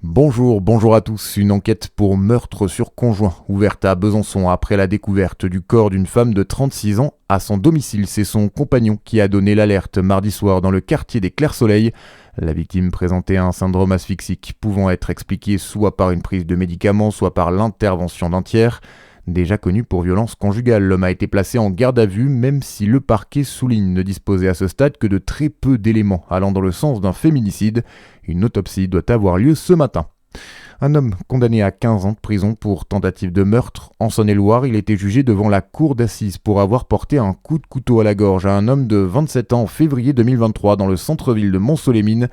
Bonjour à tous. Une enquête pour meurtre sur conjoint ouverte à Besançon après la découverte du corps d'une femme de 36 ans à son domicile. C'est son compagnon qui a donné l'alerte mardi soir dans le quartier des Clairs-Soleil. La victime présentait un syndrome asphyxique pouvant être expliqué soit par une prise de médicaments, soit par l'intervention d'un tiers. Déjà connu pour violence conjugale, l'homme a été placé en garde à vue, même si le parquet souligne ne disposer à ce stade que de très peu d'éléments allant dans le sens d'un féminicide. Une autopsie doit avoir lieu ce matin. Un homme condamné à 15 ans de prison pour tentative de meurtre. En Saône-et-Loire, il était jugé devant la cour d'assises pour avoir porté un coup de couteau à la gorge à un homme de 27 ans en février 2023 dans le centre-ville de Mont-Solemin.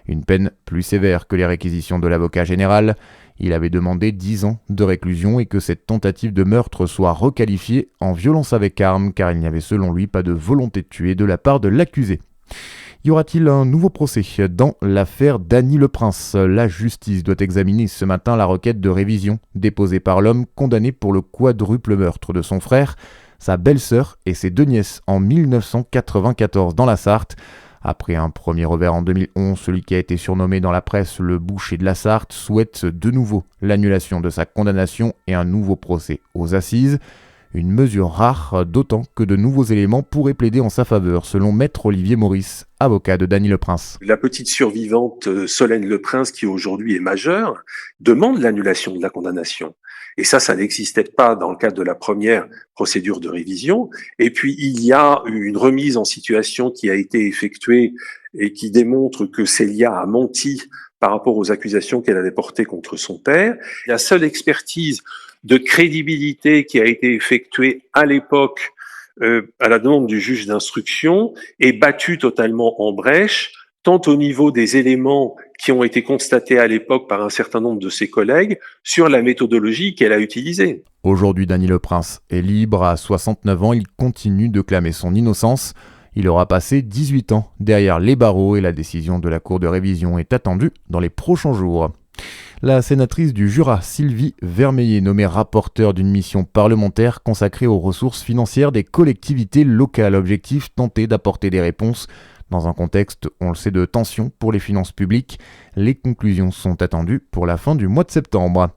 Une peine plus sévère que les réquisitions de l'avocat général. Il avait demandé 10 ans de réclusion et que cette tentative de meurtre soit requalifiée en violence avec arme car il n'y avait selon lui pas de volonté de tuer de la part de l'accusé. Y aura-t-il un nouveau procès dans l'affaire Dany Le Prince? La justice doit examiner ce matin la requête de révision déposée par l'homme condamné pour le quadruple meurtre de son frère, sa belle-sœur et ses deux nièces en 1994 dans la Sarthe. Après un premier revers en 2011, celui qui a été surnommé dans la presse le boucher de la Sarthe souhaite de nouveau l'annulation de sa condamnation et un nouveau procès aux assises. Une mesure rare, d'autant que de nouveaux éléments pourraient plaider en sa faveur, selon maître Olivier Maurice, avocat de Dany Le Prince. La petite survivante Solène Le Prince, qui aujourd'hui est majeure, demande l'annulation de la condamnation. Et ça n'existait pas dans le cadre de la première procédure de révision. Et puis, il y a une remise en situation qui a été effectuée et qui démontre que Célia a menti par rapport aux accusations qu'elle avait portées contre son père. La seule expertise de crédibilité qui a été effectuée à l'époque à la demande du juge d'instruction est battue totalement en brèche, tant au niveau des éléments qui ont été constatés à l'époque par un certain nombre de ses collègues sur la méthodologie qu'elle a utilisée. Aujourd'hui, Dany Le Prince est libre à 69 ans. Il continue de clamer son innocence. Il aura passé 18 ans derrière les barreaux et la décision de la Cour de révision est attendue dans les prochains jours. La sénatrice du Jura, Sylvie Vermeillet, nommée rapporteure d'une mission parlementaire consacrée aux ressources financières des collectivités locales. Objectif, tenter d'apporter des réponses dans un contexte, on le sait, de tension pour les finances publiques. Les conclusions sont attendues pour la fin du mois de septembre.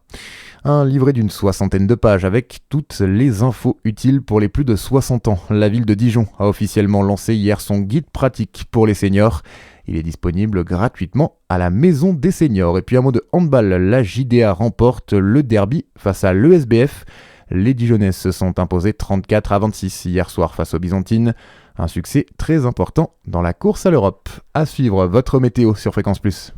Un livret d'une 60aine de pages avec toutes les infos utiles pour les plus de 60 ans. La ville de Dijon a officiellement lancé hier son guide pratique pour les seniors. Il est disponible gratuitement à la Maison des Seniors. Et puis un mot de handball, la JDA remporte le derby face à l'ESBF. Les Dijonnais se sont imposés 34-26 hier soir face aux Byzantines. Un succès très important dans la course à l'Europe. À suivre votre météo sur Fréquence Plus.